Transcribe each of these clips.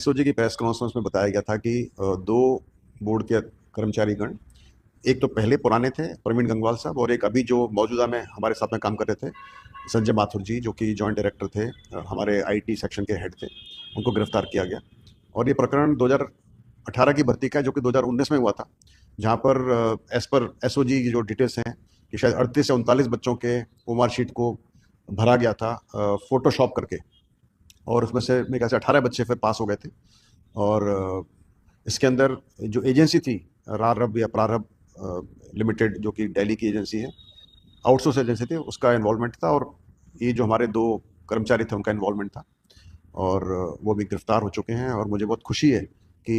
SOG की press conference में बताया गया था कि दो बोर्ड के कर्मचारीगण, एक तो पहले पुराने थे प्रवीण गंगवाल साहब, और एक अभी जो मौजूदा में हमारे साथ में काम कर रहे थे संजय माथुर जी, जो कि जॉइंट डायरेक्टर थे, हमारे आईटी सेक्शन के हेड थे, उनको गिरफ्तार किया गया। और ये प्रकरण 2018 की भर्ती का है, जो कि 2019 में हुआ था, जहाँ पर एज पर एसओजी की जो डिटेल्स हैं कि शायद 38 से 39 बच्चों के ओमार शीट को भरा गया था फोटोशॉप करके, और उसमें से मेरे ख्याल से 18 बच्चे फिर पास हो गए थे। और इसके अंदर जो एजेंसी थी रारब या प्रारब लिमिटेड, जो कि दिल्ली की एजेंसी है, आउटसोर्स एजेंसी थी, उसका इन्वॉल्वमेंट था, और ये जो हमारे दो कर्मचारी थे उनका इन्वॉल्वमेंट था, और वो भी गिरफ्तार हो चुके हैं। और मुझे बहुत खुशी है कि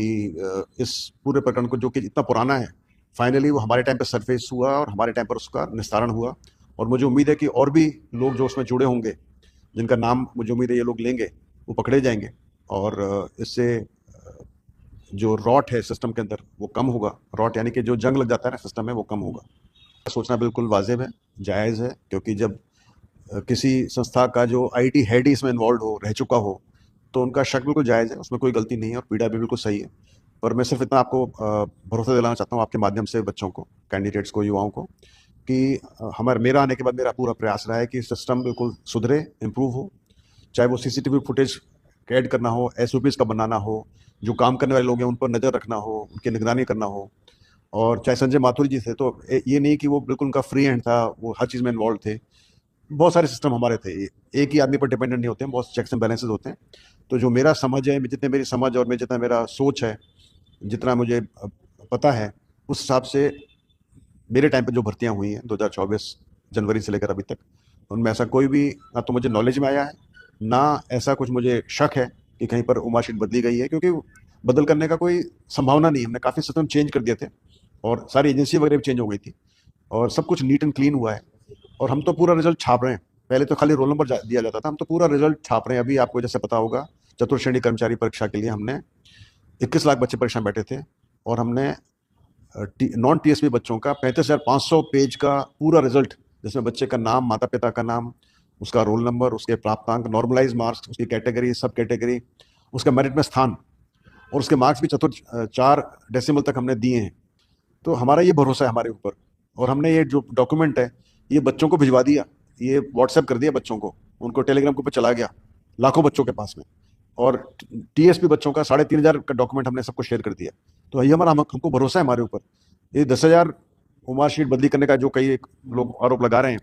इस पूरे प्रकरण को, जो कि इतना पुराना है, फाइनली वो हमारे टाइम पर सरफेस हुआ और हमारे टाइम पर उसका निस्तारण हुआ। और मुझे उम्मीद है कि और भी लोग जो उसमें जुड़े होंगे, जिनका नाम मुझे उम्मीद है ये लोग लेंगे, वो पकड़े जाएंगे, और इससे जो रॉट है सिस्टम के अंदर वो कम होगा। रॉट यानी कि जो जंग लग जाता है ना सिस्टम में, वो कम होगा। सोचना बिल्कुल वाजिब है, जायज़ है, क्योंकि जब किसी संस्था का जो आईटी हेड ही इसमें इन्वॉल्व हो, रह चुका हो, तो उनका शक बिल्कुल जायज़ है, उसमें कोई गलती नहीं है, और पीड़ा भी बिल्कुल सही है। पर मैं सिर्फ इतना आपको भरोसा दिलाना चाहता हूँ आपके माध्यम से बच्चों को, कैंडिडेट्स को, युवाओं को, कि मेरा आने के बाद मेरा पूरा प्रयास रहा है कि सिस्टम बिल्कुल सुधरे, इम्प्रूव हो। चाहे वो सीसीटीवी फुटेज ऐड करना हो, एसओपीज का बनाना हो, जो काम करने वाले लोग हैं उन पर नज़र रखना हो, उनकी निगरानी करना हो। और चाहे संजय माथुर जी थे, तो ये नहीं कि वो बिल्कुल उनका फ्री हैंड था, वो हर चीज़ में इन्वॉल्व थे। बहुत सारे सिस्टम हमारे थे, एक ही आदमी पर डिपेंडेंट नहीं होते हैं, बहुत चेक्स एंड बैलेंसेज होते हैं। तो जो मेरा समझ है, जितने मेरी समझ और जितना मेरा सोच है, जितना मुझे पता है, उस हिसाब से मेरे टाइम पे जो भर्तियां हुई हैं 2024 जनवरी से लेकर अभी तक, उनमें ऐसा कोई भी ना तो मुझे नॉलेज में आया है, ना ऐसा कुछ मुझे शक है कि कहीं पर उमाशीट बदली गई है, क्योंकि बदल करने का कोई संभावना नहीं है। हमने काफ़ी सिस्टम चेंज कर दिए थे, और सारी एजेंसी वगैरह भी चेंज हो गई थी, और सब कुछ नीट एंड क्लीन हुआ है। और हम तो पूरा रिजल्ट छाप रहे हैं, पहले तो खाली रोल नंबर दिया जाता था, हम तो पूरा रिजल्ट छाप रहे हैं। अभी आपको जैसे पता होगा, चतुर्थ श्रेणी कर्मचारी परीक्षा के लिए हमने 21 लाख बच्चे परीक्षा में बैठे थे, और हमने नॉन टीएसपी बच्चों का 35,500 पेज का पूरा रिजल्ट, जिसमें बच्चे का नाम, माता पिता का नाम, उसका रोल नंबर, उसके प्राप्तांक, नॉर्मलाइज मार्क्स, उसकी कैटेगरी, सब कैटेगरी, उसका मेरिट में स्थान, और उसके मार्क्स भी चतुर्थ 4 डेसिमल तक हमने दिए हैं। तो हमारा ये भरोसा है हमारे ऊपर, और हमने ये जो डॉक्यूमेंट है ये बच्चों को भिजवा दिया, ये व्हाट्सएप कर दिया बच्चों को, उनको टेलीग्राम के ऊपर चला गया लाखों बच्चों के पास में, और टीएसपी बच्चों का 3,500 का डॉक्यूमेंट हमने सबको शेयर कर दिया। तो ये हमको भरोसा है हमारे ऊपर। ये 10,000 उमाशीट बदली करने का जो कई लोग आरोप लगा रहे हैं,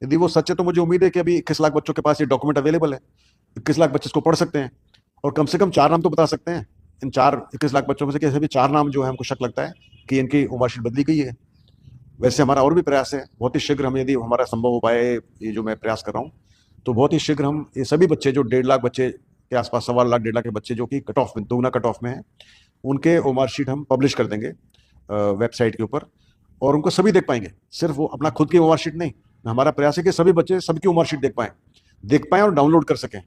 यदि वो सच है तो मुझे उम्मीद है कि अभी 21 लाख बच्चों के पास ये डॉक्यूमेंट अवेलेबल है, 21 लाख बच्चे इसको पढ़ सकते हैं, और कम से कम 4 नाम तो बता सकते हैं इन 21 लाख बच्चों में से, कैसे भी 4 नाम जो है हमको शक लगता है कि इनकी उमाशीट बदली गई है। वैसे हमारा और भी प्रयास है, बहुत ही शीघ्र हम, यदि हमारा संभव हो पाए, ये जो मैं प्रयास कर रहा हूँ, तो बहुत ही शीघ्र हम ये सभी बच्चे जो 1.5 लाख बच्चे के आसपास, 1.25 लाख 1.5 लाख के बच्चे जो कि कट ऑफ में, दोगुना कट ऑफ में है, उनके ओमार शीट हम पब्लिश कर देंगे वेबसाइट के ऊपर, और उनको सभी देख पाएंगे, सिर्फ वो अपना खुद की ओमार शीट नहीं। हमारा प्रयास है कि सभी बच्चे सबकी ओमार शीट देख पाएं और डाउनलोड कर सकें।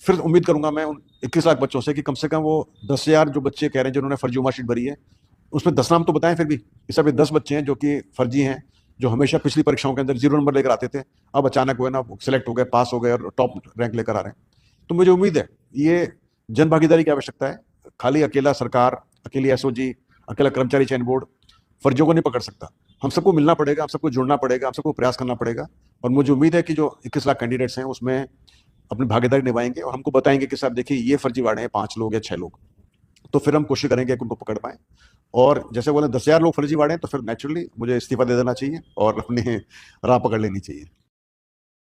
फिर उम्मीद करूंगा मैं उन 21 लाख बच्चों से कि कम से कम वो 10,000 जो बच्चे कह रहे हैं जिन्होंने फर्जी ओमार शीट भरी है, उसमें 10 नाम तो बताएं फिर भी। इस सब 10 बच्चे हैं जो कि फर्जी हैं, जो हमेशा पिछली परीक्षाओं के अंदर 0 नंबर लेकर आते थे, अब अचानक वो है ना सिलेक्ट हो गए, पास हो गए, और टॉप रैंक लेकर आ रहे हैं। तो मुझे उम्मीद है ये जन भागीदारी की आवश्यकता है। खाली अकेला सरकार, अकेली एसओजी, अकेला कर्मचारी चयन बोर्ड फर्जियों को नहीं पकड़ सकता। हम सबको मिलना पड़ेगा, हम सबको जुड़ना पड़ेगा, हम सबको प्रयास करना पड़ेगा। और मुझे उम्मीद है कि जो 21 लाख कैंडिडेट्स हैं उसमें अपनी भागीदारी निभाएंगे, और हमको बताएंगे कि साहब देखिए ये फर्जीवाड़े हैं 5 लोग या 6 लोग, तो फिर हम कोशिश करेंगे कि उनको पकड़ पाएं। और जैसे बोले 10,000 लोग फर्जीवाड़े हैं, तो फिर नेचुरली मुझे इस्तीफा दे देना चाहिए और अपने राह पकड़ लेनी चाहिए।